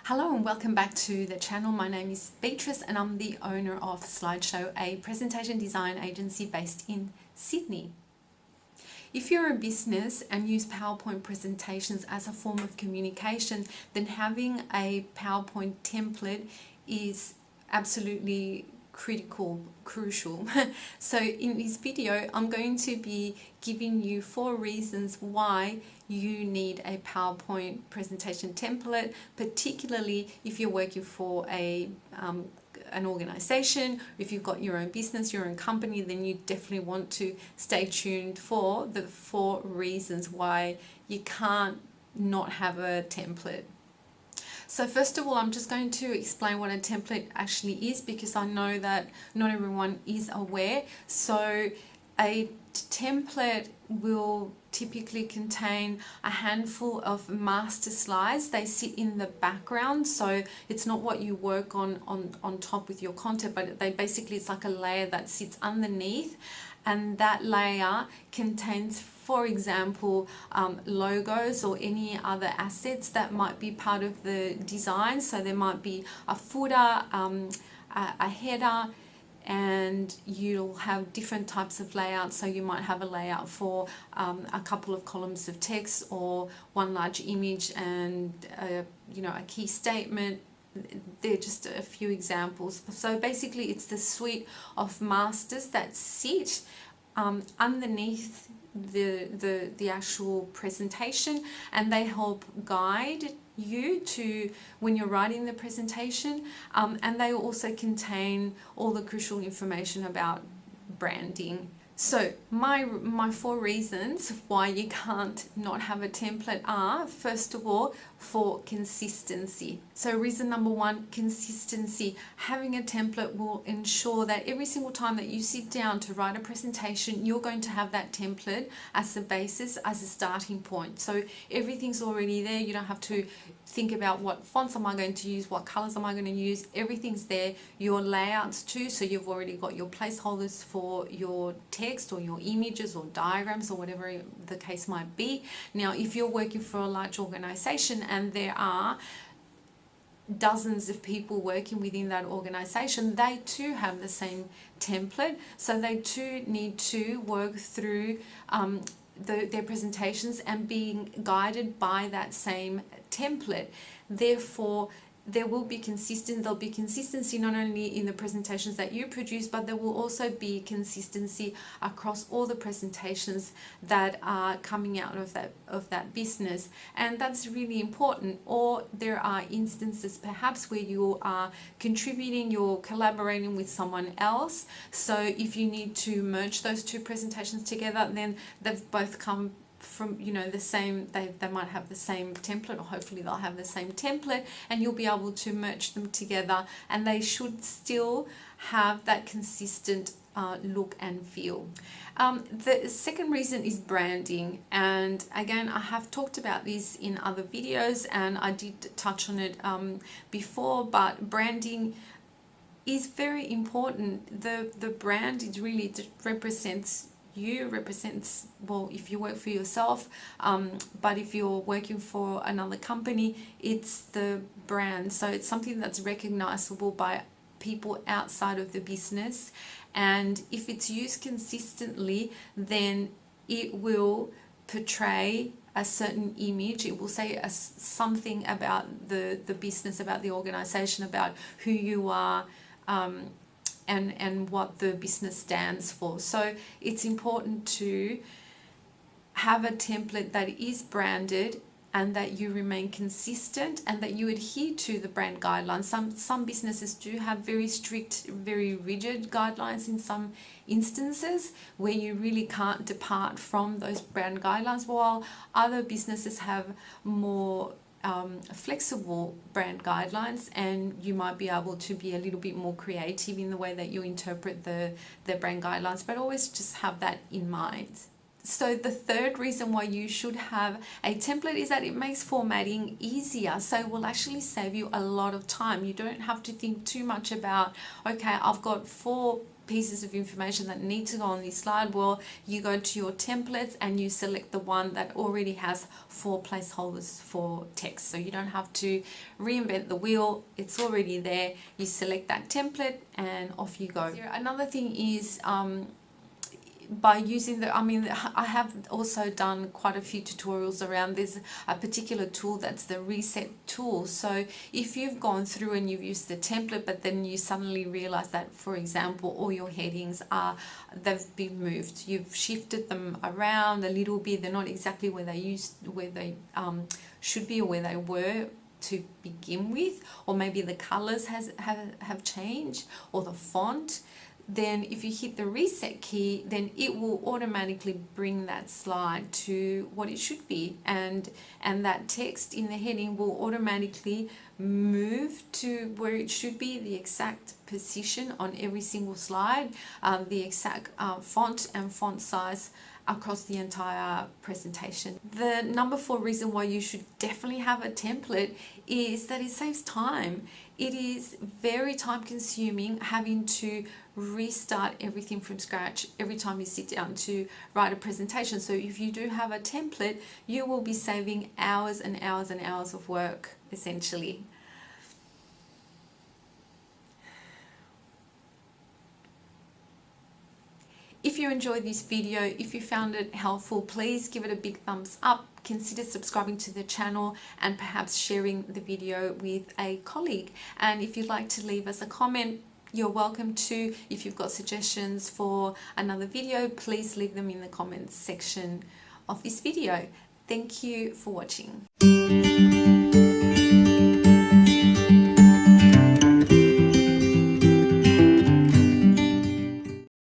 Hello and welcome back to the channel. My name is Beatrice and I'm the owner of Slidesho, a presentation design agency based in Sydney. If you're a business and use PowerPoint presentations as a form of communication, then having a PowerPoint template is absolutely crucial. So in this video, I'm going to be giving you 4 reasons why you need a PowerPoint presentation template, particularly if you're working for an organization. If you've got your own business, your own company, then you definitely want to stay tuned for the 4 reasons why you can't not have a template. So first of all, I'm just going to explain what a template actually is, because I know that not everyone is aware. So a template will typically contain a handful of master slides. They sit in the background, so it's not what you work on top with your content, but it's like a layer that sits underneath, and that layer contains, for example, logos or any other assets that might be part of the design. So there might be a footer, a header, and you'll have different types of layouts. So you might have a layout for a couple of columns of text, or one large image and a key statement. They're just a few examples. So basically it's the suite of masters that sit underneath the actual presentation, and they help guide you to when you're writing the presentation, and they also contain all the crucial information about branding. So my 4 reasons why you can't not have a template are, first of all, for consistency. So reason number 1, consistency. Having a template will ensure that every single time that you sit down to write a presentation, you're going to have that template as a basis, as a starting point. So everything's already there. You don't have to think about what fonts am I going to use, what colors am I going to use. Everything's there. Your layouts too, so you've already got your placeholders for your text or your images or diagrams or whatever the case might be. Now, if you're working for a large organization and there are dozens of people working within that organization, they too have the same template. So they too need to work through their presentations and being guided by that same template. Therefore, there'll be consistency not only in the presentations that you produce, but there will also be consistency across all the presentations that are coming out of that business. And that's really important. Or there are instances perhaps where you are contributing, you're collaborating with someone else. So if you need to merge those 2 presentations together, then they've both come from the same, they might have the same template, or hopefully they'll have the same template, and you'll be able to merge them together, and they should still have that consistent look and feel. The second reason is branding, and again, I have talked about this in other videos and I did touch on it before, but branding is very important. The brand, it really represents well, if you work for yourself, but if you're working for another company, it's the brand. So it's something that's recognizable by people outside of the business, and if it's used consistently, then it will portray a certain image. It will say something about the business, about the organization, about who you are, and what the business stands for. So it's important to have a template that is branded, and that you remain consistent, and that you adhere to the brand guidelines. Some businesses do have very strict, very rigid guidelines in some instances where you really can't depart from those brand guidelines, while other businesses have more flexible brand guidelines, and you might be able to be a little bit more creative in the way that you interpret the brand guidelines, but always just have that in mind. So the third reason why you should have a template is that it makes formatting easier. So it will actually save you a lot of time. You don't have to think too much about, okay, I've got 4 pieces of information that need to go on this slide, well, you go to your templates and you select the one that already has 4 placeholders for text. So you don't have to reinvent the wheel, it's already there. You select that template and off you go. Another thing is by using I have also done quite a few tutorials around this particular tool, that's the reset tool. So if you've gone through and you've used the template, but then you suddenly realize that, for example, all your headings they've been moved, you've shifted them around a little bit, they're not exactly where they should be or where they were to begin with, or maybe the colors have changed, or the font, then if you hit the reset key, then it will automatically bring that slide to what it should be, and that text in the heading will automatically move to where it should be, the exact position on every single slide, the exact font and font size across the entire presentation. The number 4 reason why you should definitely have a template is that it saves time. It is very time consuming having to restart everything from scratch every time you sit down to write a presentation. So if you do have a template, you will be saving hours and hours and hours of work, essentially. If you enjoyed this video, if you found it helpful, please give it a big thumbs up. Consider subscribing to the channel and perhaps sharing the video with a colleague. And if you'd like to leave us a comment, you're welcome to. If you've got suggestions for another video, please leave them in the comments section of this video. Thank you for watching.